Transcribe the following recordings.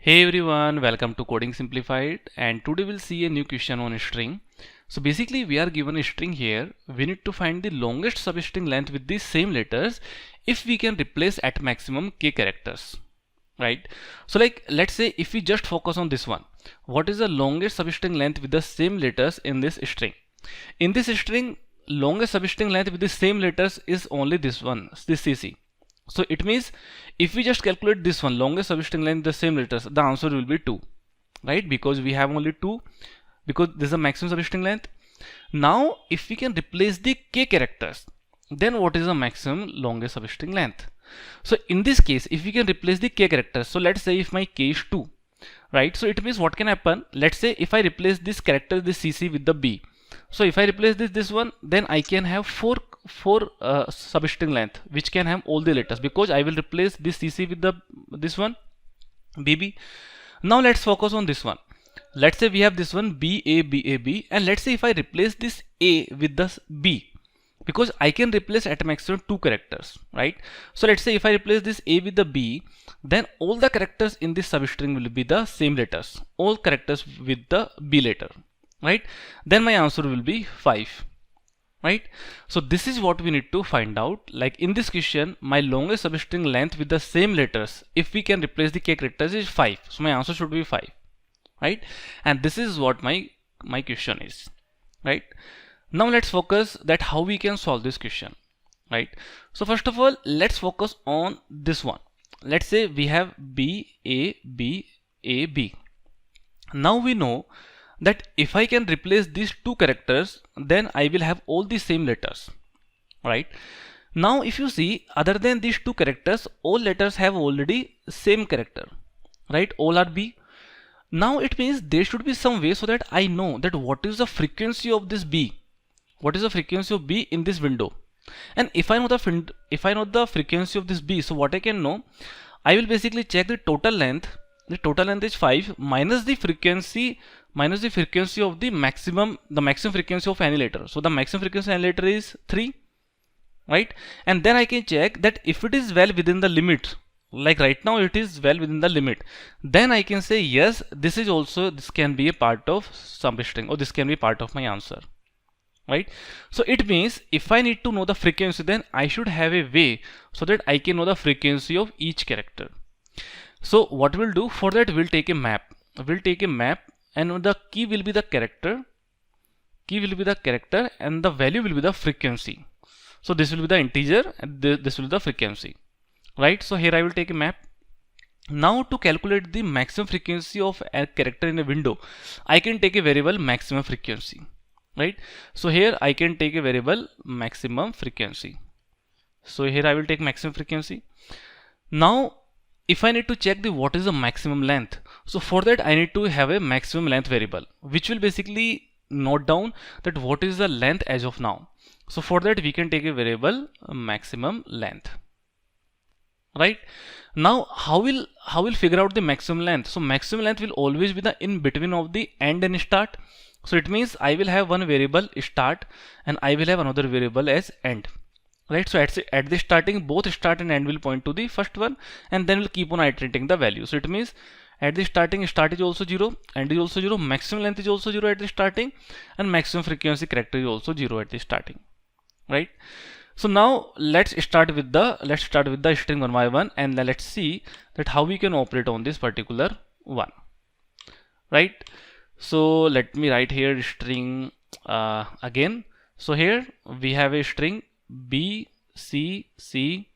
Hey everyone, welcome to Coding Simplified, and today we'll see a new question on a string. So basically we are given a string here. We need to find the longest substring length with the same letters if we can replace at maximum k characters, right? So like let's say if we just focus on this one, what is the longest substring length with the same letters in this string? In this string, longest substring length with the same letters is only this one, this CC. So it means if we just calculate this one, longest substring length the same letters, the answer will be 2, right? Because we have only 2, because this is the maximum substring length. Now if we can replace the k characters, then what is the maximum longest substring length? So in this case, if we can replace the k characters, so let's say if my k is 2, right? So it means what can happen? Let's say if I replace this character, this CC with the B. So if I replace this one, then I can have four substring length which can have all the letters, because I will replace this CC with this one BB. Now let's focus on this one. Let's say we have this one BA, and let's say if I replace this A with this B, because I can replace at maximum 2 characters, right? So let's say if I replace this A with the B, then all the characters in this substring will be the same letters, all characters with the B letter, right? Then my answer will be 5, right? So this is what we need to find out. Like in this question, my longest substring length with the same letters, if we can replace the k characters, is 5. So my answer should be 5, right? And this is what my question is, right? Now let's focus that how we can solve this question, right? So first of all, let's focus on this one. Let's say we have B. Now we know that if I can replace these 2 characters, then I will have all the same letters, right? Now if you see, other than these 2 characters, all letters have already same character, right? All are B. Now it means there should be some way so that I know that what is the frequency of this B. What is the frequency of B in this window? And if I know the frequency of this B, so what I can know, I will basically check the total length. The total length is 5 minus the frequency of the maximum frequency of any letter. So the maximum frequency of any letter is 3, right? And then I can check that if it is well within the limit, like right now it is well within the limit, then I can say yes, this can be a part of substring, or this can be part of my answer, right? So it means if I need to know the frequency, then I should have a way so that I can know the frequency of each character. So what we'll do for that, we'll take a map, and the key will be the character, and the value will be the frequency. So this will be the integer and this will be the frequency, right? So here I will take a map. Now to calculate the maximum frequency of a character in a window, I can take a variable maximum frequency, right? So here I can take a variable maximum frequency. So here I will take maximum frequency. Now if I need to check what is the maximum length, so for that I need to have a maximum length variable, which will basically note down that what is the length as of now. So for that we can take a variable maximum length, right? Now how will figure out the maximum length? So maximum length will always be the in between of the end and start. So it means I will have one variable start and I will have another variable as end, right? So at the starting, both start and end will point to the first one, and then we'll keep on iterating the value. So it means at the starting, start is also 0, end is also 0, maximum length is also 0 at the starting, and maximum frequency character is also 0 at the starting, right? So now let's start with the string one by one, and then let's see that how we can operate on this particular one, right? So let me write here string again. So here we have a string B C C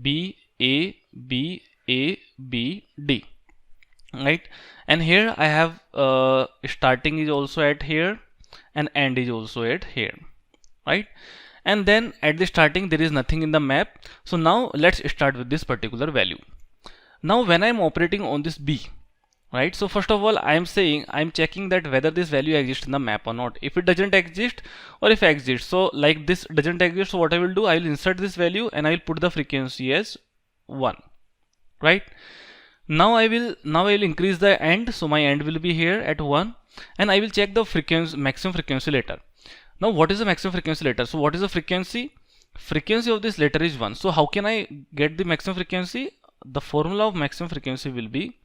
B A B A B D, right? And here I have starting is also at here and end is also at here, right? And then at the starting there is nothing in the map. So now let's start with this particular value. Now when I'm operating on this B, right? So first of all, I'm checking that whether this value exists in the map or not. If it doesn't exist, or if it exists, so like this doesn't exist, so what I will do, I will insert this value and I will put the frequency as 1, right? Now I will increase the end, so my end will be here at 1, and I will check the maximum frequency later. Now what is the maximum frequency letter? So what is the frequency? Frequency of this letter is 1. So how can I get the maximum frequency? The formula of maximum frequency will be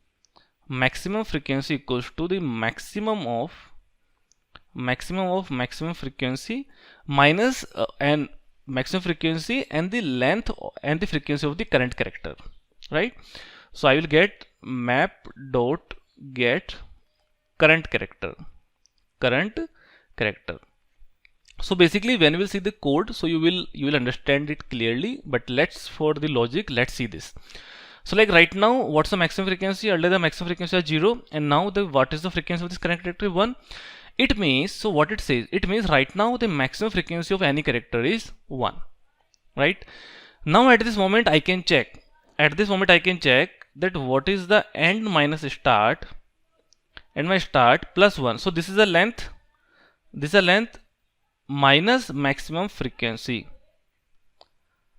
maximum frequency equals to the maximum of maximum frequency minus and maximum frequency and the length and the frequency of the current character, right? So I will get map dot get current character. So basically when you will see the code, so you will understand it clearly, but let's, for the logic, let's see this. So like right now, what's the maximum frequency? Earlier the maximum frequency was 0, and now what is the frequency of this current character? 1. It means, so what it says, it means right now the maximum frequency of any character is 1, right? Now at this moment I can check, that what is the end minus start, and my start plus 1. So this is the length, minus maximum frequency.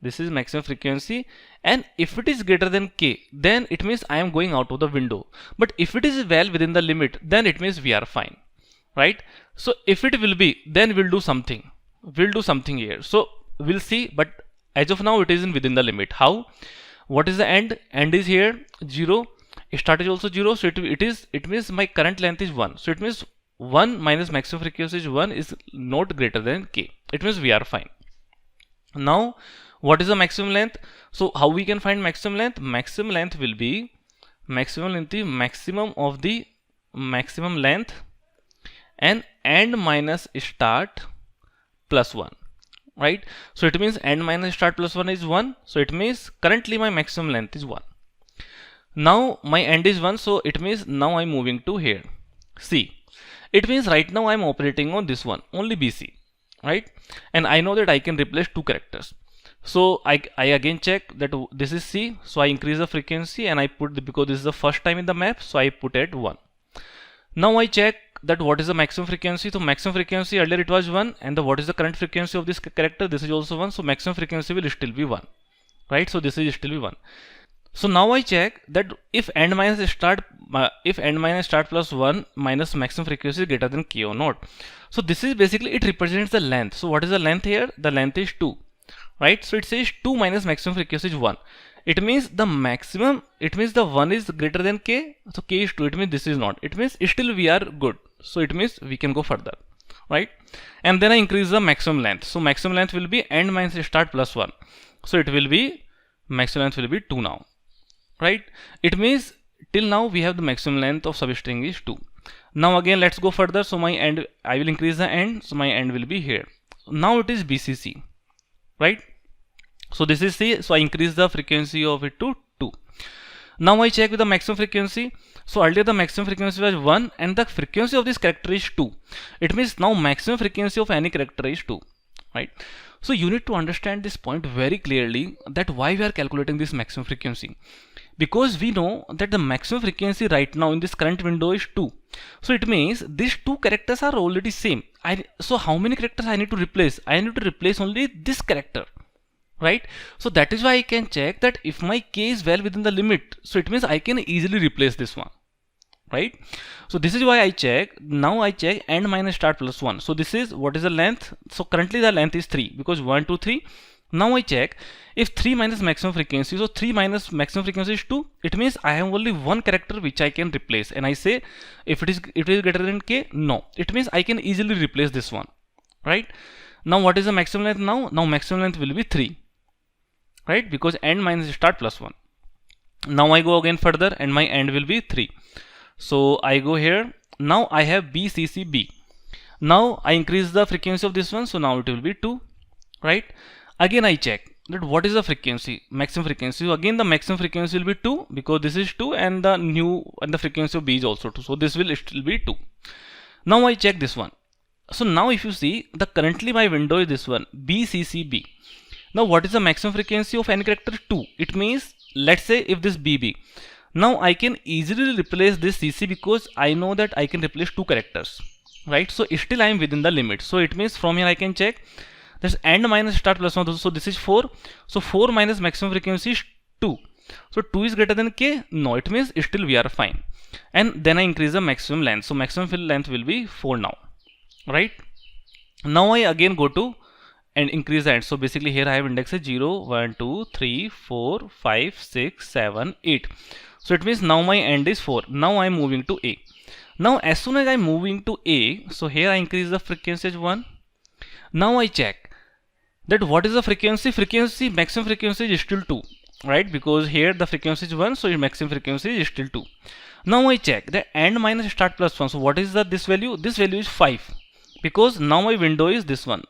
This is maximum frequency, and if it is greater than k, then it means I am going out of the window. But if it is well within the limit, then it means we are fine, right? So if it will be, then we'll do something here. So we'll see, but as of now it is within the limit. How? What is the end? End is here 0, start is also 0, so it means my current length is 1. So it means 1 minus maximum frequency is 1 is not greater than k. It means we are fine. Now what is the maximum length? So how we can find maximum length? Maximum length will be maximum of the maximum length and end minus start plus 1, right? So it means end minus start plus 1 is 1. So it means currently my maximum length is 1. Now my end is 1, so it means now I'm moving to here C. It means right now I'm operating on this one, only BC, right? And I know that I can replace 2 characters. So I again check that this is C, so I increase the frequency and I put because this is the first time in the map, so I put at 1. Now I check that what is the maximum frequency. So maximum frequency earlier it was 1, and what is the current frequency of this character? This is also 1, so maximum frequency will still be 1, right? So this is still be 1. So now I check that if end minus start plus 1 minus maximum frequency is greater than k or not. So this is basically, it represents the length. So what is the length here? The length is 2, right? So it says 2 minus maximum frequency is 1. It means the maximum, it means the 1 is greater than k, so k is 2. It means this is not. It means still we are good. So it means we can go further, right? And then I increase the maximum length. So maximum length will be end minus start plus 1. So it will be, maximum length will be 2 now, right? It means till now we have the maximum length of substring is 2. Now again let's go further. So my end, I will increase the end, so my end will be here. Now it is BCC, right? So this is C, so I increase the frequency of it to 2. Now I check with the maximum frequency. So earlier the maximum frequency was 1 and the frequency of this character is 2. It means now maximum frequency of any character is 2, right? So you need to understand this point very clearly, that why we are calculating this maximum frequency. Because we know that the maximum frequency right now in this current window is 2. So it means these 2 characters are already same. So how many characters I need to replace? I need to replace only this character, right? So that is why I can check that if my k is well within the limit, so it means I can easily replace this one, right? So this is why I check. Now I check end minus start plus 1. So this is, what is the length? So currently the length is 3, because 1 2 3. Now I check if 3 minus maximum frequency, so 3 minus maximum frequency is 2. It means I have only one character which I can replace, and I say if it is greater than k, no. It means I can easily replace this one, right? Now what is the maximum length now? Now maximum length will be 3, right? Because end minus start plus 1. Now I go again further and my end will be 3. So I go here. Now I have BCCB. Now I increase the frequency of this one, so now it will be 2, right? Again I check that what is the frequency, maximum frequency. So again the maximum frequency will be 2, because this is 2 and the frequency of B is also 2. So this will still be 2. Now I check this one. So now if you see, the currently my window is this one, BCCB. Now what is the maximum frequency of any character? 2. It means, let's say if this BB. Now I can easily replace this CC, because I know that I can replace 2 characters, right? So still I am within the limit. So it means from here I can check that's end minus start plus 1. So this is 4. So 4 minus maximum frequency is 2. So 2 is greater than k? No. It means still we are fine. And then I increase the maximum length. So maximum length will be 4 now, right? Now I again go to and increase the end. So basically here I have indexes 0 1 2 3 4 5 6 7 8. So it means now my end is 4. Now I am moving to A. Now as soon as I am moving to A, so here I increase the frequency as 1. Now I check that what is the frequency, maximum frequency is still 2, right? Because here the frequency is 1, so your maximum frequency is still 2. Now I check the end minus start plus 1. So what is this value? This value is 5, because now my window is this one.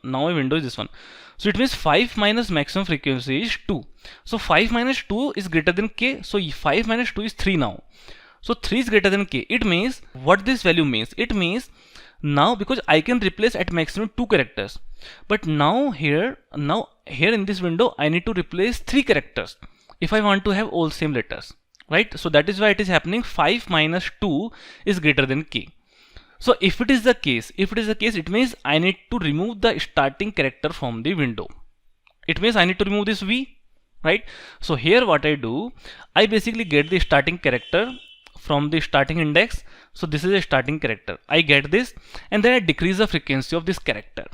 So it means 5 minus maximum frequency is 2. So 5 minus 2 is greater than k. So 5 minus 2 is 3 now. So 3 is greater than k. It means, what this value means? It means now, because I can replace at maximum 2 characters, but now here in this window I need to replace 3 characters if I want to have all same letters, right? So that is why it is happening 5 minus 2 is greater than k. So if it is the case, it means I need to remove the starting character from the window. It means I need to remove this V, right? So here what I do, I basically get the starting character from the starting index. So this is a starting character. I get this, and then I decrease the frequency of this character,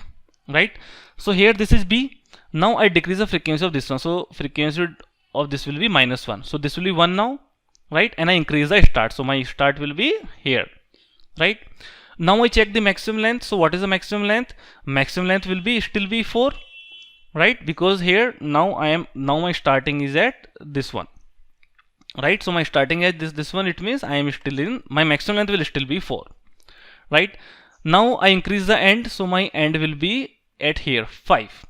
right? So here this is B. Now I decrease the frequency of this one. So frequency of this will be -1. So this will be 1 now, right? And I increase the start. So my start will be here, right? Now I check the maximum length. So what is the maximum length? Maximum length will be still be 4, right? Because here now my starting is at this one, right? So my starting at this one, it means I am still in my maximum length will still be 4, right? Now I increase the end, so my end will be at here 5,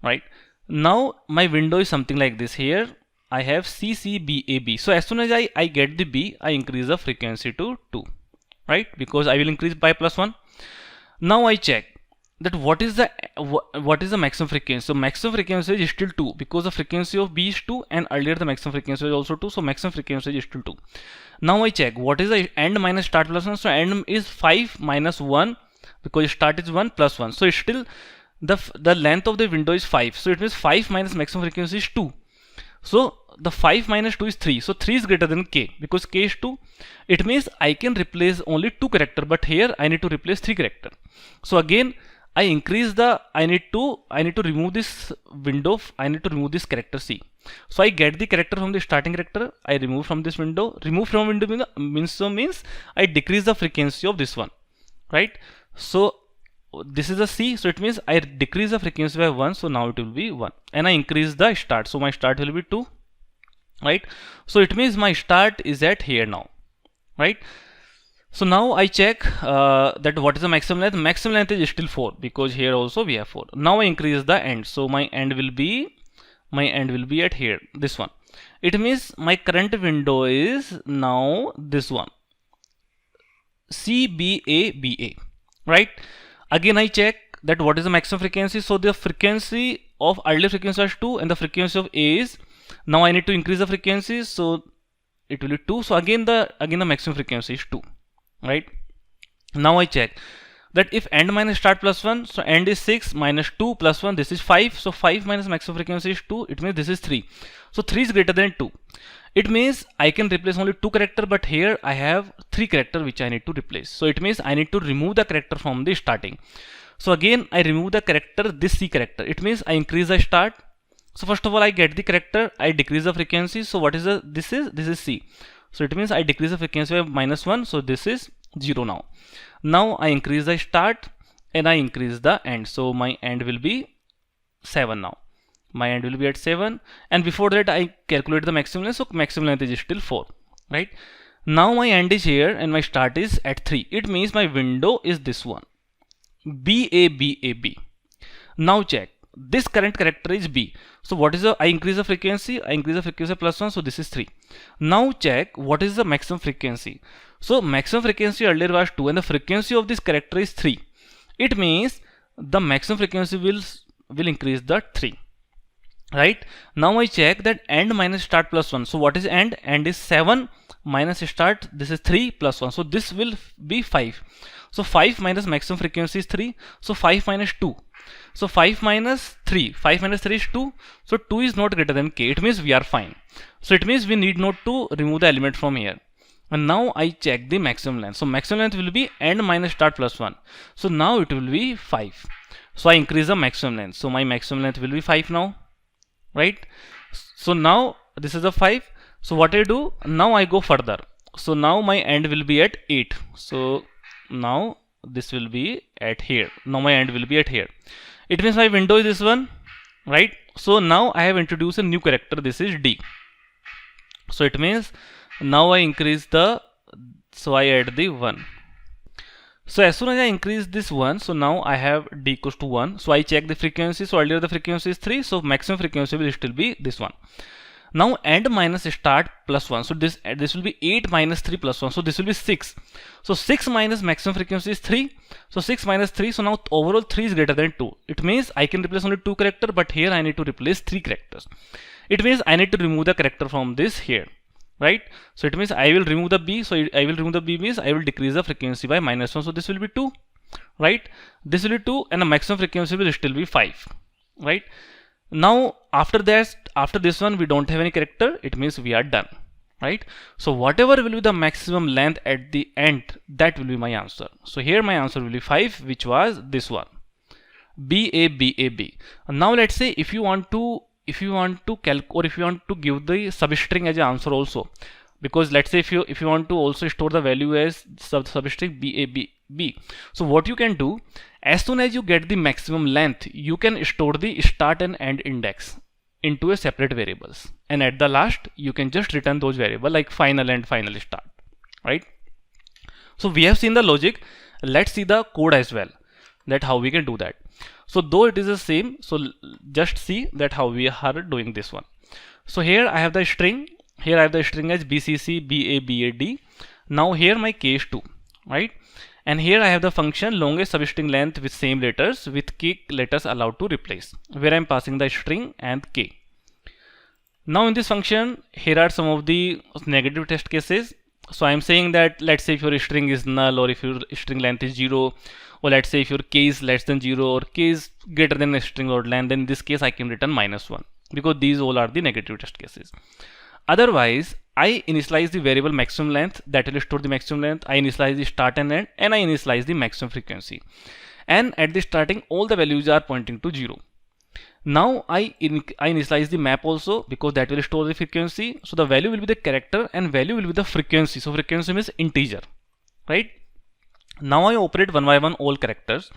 right? Now my window is something like this. Here I have CCBAB. So as soon as I get the B, I increase the frequency to 2, right? Because I will increase by +1. Now I check that what is the maximum frequency. So maximum frequency is still 2, because the frequency of B is 2, and earlier the maximum frequency was also 2. So maximum frequency is still 2. Now I check what is the end minus start plus 1. So end is 5 minus 1, because start is 1 plus 1. So it's still the length of the window is 5. So it means 5 minus maximum frequency is 2. So the 5 minus 2 is 3. So 3 is greater than k, because k is 2. It means I can replace only 2 character, but here I need to replace 3 character. So again I increase I need to remove this window. I need to remove this character C. So I get the character from the starting character. I remove from this window. Remove from window means I decrease the frequency of this one, right? So this is a C. So it means I decrease the frequency by 1. So now it will be 1, and I increase the start. So my start will be 2, right? So it means my start is at here now, right? So now I check that what is the maximum length. Maximum length is still 4, because here also we have 4. Now I increase the end. So my end will be at here, this one. It means my current window is now this one, CBABA, right? Again I check that what is the maximum frequency. So the frequency of earlier frequency was 2, and the frequency of A is, now I need to increase the frequency. So it will be 2. So again the maximum frequency is 2, right? Now I check that if end minus start plus 1, so end is 6 minus 2 plus 1, this is 5. So 5 minus maximum frequency is 2. It means this is 3. So 3 is greater than 2. It means I can replace only 2 character, but here I have 3 character which I need to replace. So it means I need to remove the character from the starting. So again I remove the character, this C character. It means I increase the start. So first of all I get the character, I decrease the frequency. So what is this is C. So it means I decrease the frequency by -1. So this is 0 now. Now I increase the start, and I increase the end. So my end will be 7 now. My end will be at 7, and before that I calculate the maximum length. So maximum length is still 4, right? Now my end is here, and my start is at 3. It means my window is this one, BABAB. Now check, this current character is B. So what is I increase the frequency. I increase the frequency +1. So this is 3. Now check what is the maximum frequency. So maximum frequency earlier was 2, and the frequency of this character is 3. It means the maximum frequency will increase the 3, right? Now I check that end minus start +1. So what is end? End is 7 minus start. This is 3 plus 1. So this will be 5. So 5 minus maximum frequency is 3. So 5 minus 2. So 5 minus 3. 5 minus 3 is 2. So 2 is not greater than k. It means we are fine. So it means we need not to remove the element from here. And now I check the maximum length. So maximum length will be end minus start +1. So now it will be 5. So I increase the maximum length. So my maximum length will be 5 now, right? So now this is a 5. So what I do now, I go further. So now my end will be at 8. So now this will be at here. Now my end will be at here. It means my window is this one, right? So now I have introduced a new character. This is D. So it means now I increase the, so I add the 1. So as soon as I increase this 1, so now I have D equals to 1. So I check the frequency. So earlier the frequency is 3. So maximum frequency will still be this one. Now end minus start plus 1. So this will be 8 minus 3 plus 1. So this will be 6. So 6 minus maximum frequency is 3. So 6 minus 3. So now overall 3 is greater than 2. It means I can replace only 2 characters, but here I need to replace 3 characters. It means I need to remove the character from this here. Right? So it means I will remove the B. So I will remove the B means I will decrease the frequency by minus 1. So this will be 2. Right? This will be 2 and the maximum frequency will still be 5. Right? Now after this one we don't have any character. It means we are done. Right? So whatever will be the maximum length at the end, that will be my answer. So here my answer will be 5, which was this one. BABAB. Now let's say if you want to give the substring as an answer also, because let's say if you want to also store the value as substring BABB. So what you can do, as soon as you get the maximum length, you can store the start and end index into a separate variables, and at the last you can just return those variable like final and final start. Right? So we have seen the logic. Let's see the code as well, that how we can do that. So though it is the same, so just see that how we are doing this one. So here I have the string. Here I have the string as BCC BABAD. Now here my k is 2, right? And here I have the function longest substring length with same letters with k letters allowed to replace, where I am passing the string and k. Now in this function, here are some of the negative test cases. So I am saying that let's say if your string is null, or if your string length is 0, or let's say if your k is less than 0 or k is greater than a string or length, then in this case I can return -1, because these all are the negative test cases. Otherwise, I initialize the variable maximum length, that will store the maximum length. I initialize the start and end, and I initialize the maximum frequency. And at the starting, all the values are pointing to 0. Now I initialize the map also, because that will store the frequency. So the value will be the character and value will be the frequency. So frequency means integer, right? Now I operate one by one all characters.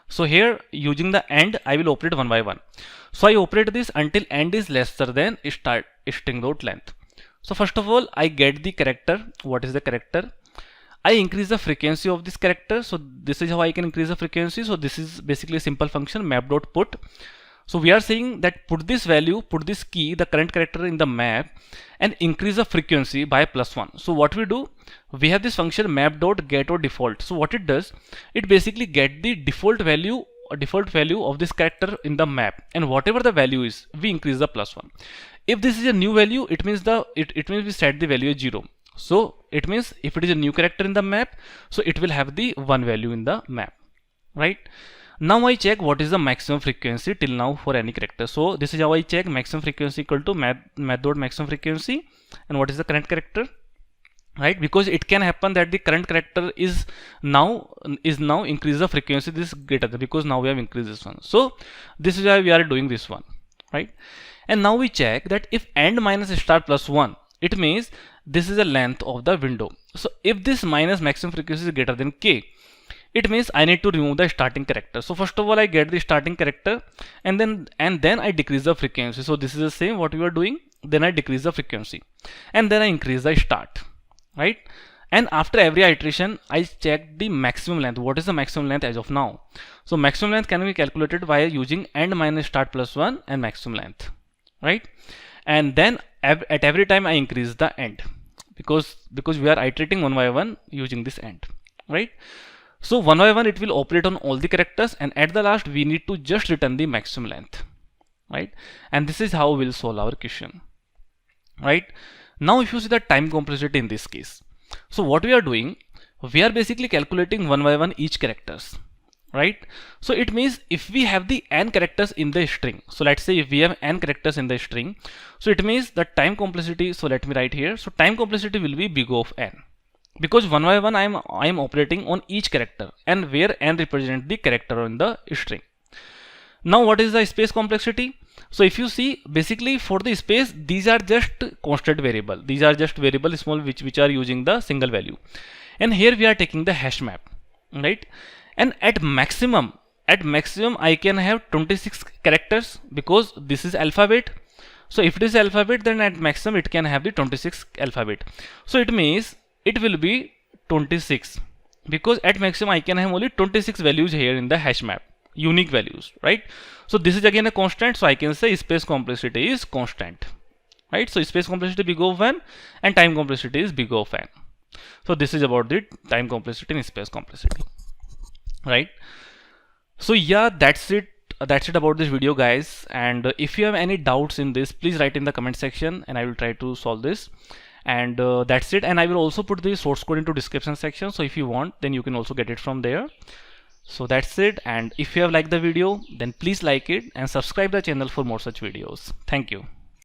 So here using the AND, I will operate one by one. So I operate this until AND is lesser than start string dot length. So first of all, I get the character. What is the character? I increase the frequency of this character. So this is how I can increase the frequency. So this is basically a simple function, map.put. So we are saying that put this value, put this key, the current character in the map, and increase the frequency by +1. So what we do, we have this function map.get or default. So what it does, it basically get the default value of this character in the map, and whatever the value is, we increase the +1. If this is a new value, it means it means we set the value as 0. So it means if it is a new character in the map, so it will have the 1 value in the map, right? Now I check what is the maximum frequency till now for any character. So this is how I check maximum frequency equal to math.maximum frequency, and what is the current character, right? Because it can happen that the current character is now increase the frequency this greater than, because now we have increased this one. So this is why we are doing this one, right? And now we check that if end minus start +1, it means this is the length of the window. So if this minus maximum frequency is greater than k, it means I need to remove the starting character. So first of all, I get the starting character, and then I decrease the frequency. So this is the same what we are doing. Then I decrease the frequency, and then I increase the start, right? And after every iteration, I check the maximum length. What is the maximum length as of now? So maximum length can be calculated by using end minus start +1 and maximum length, right? And then at every time I increase the end, because we are iterating one by one using this end, right? So one by one it will operate on all the characters, and at the last we need to just return the maximum length, right? And this is how we'll solve our question, right? Now if you see the time complexity in this case, so what we are doing, we are basically calculating one by one each characters, right? So it means if we have the n characters in the string, so let's say if we have n characters in the string, so it means the time complexity, so let me write here, so time complexity will be big O of n, because one by one I am operating on each character, and where n represent the character in the string. Now what is the space complexity? So if you see, basically for the space, these are just constant variable. These are just variable small which are using the single value. And here we are taking the hash map, right? And at maximum I can have 26 characters because this is alphabet. So if it is alphabet, then at maximum it can have the 26 alphabet. So it means it will be 26 because at maximum I can have only 26 values here in the hash map, unique values, right? So this is again a constant, so I can say space complexity is constant, right? So space complexity big O of n and time complexity is big O of n. So this is about the time complexity and space complexity, right? So yeah, that's it about this video, guys. And if you have any doubts in this, please write in the comment section and I will try to solve this. And that's it. And I will also put the source code into description section, so if you want, then you can also get it from there. So that's it. And if you have liked the video, then please like it and subscribe the channel for more such videos. Thank you.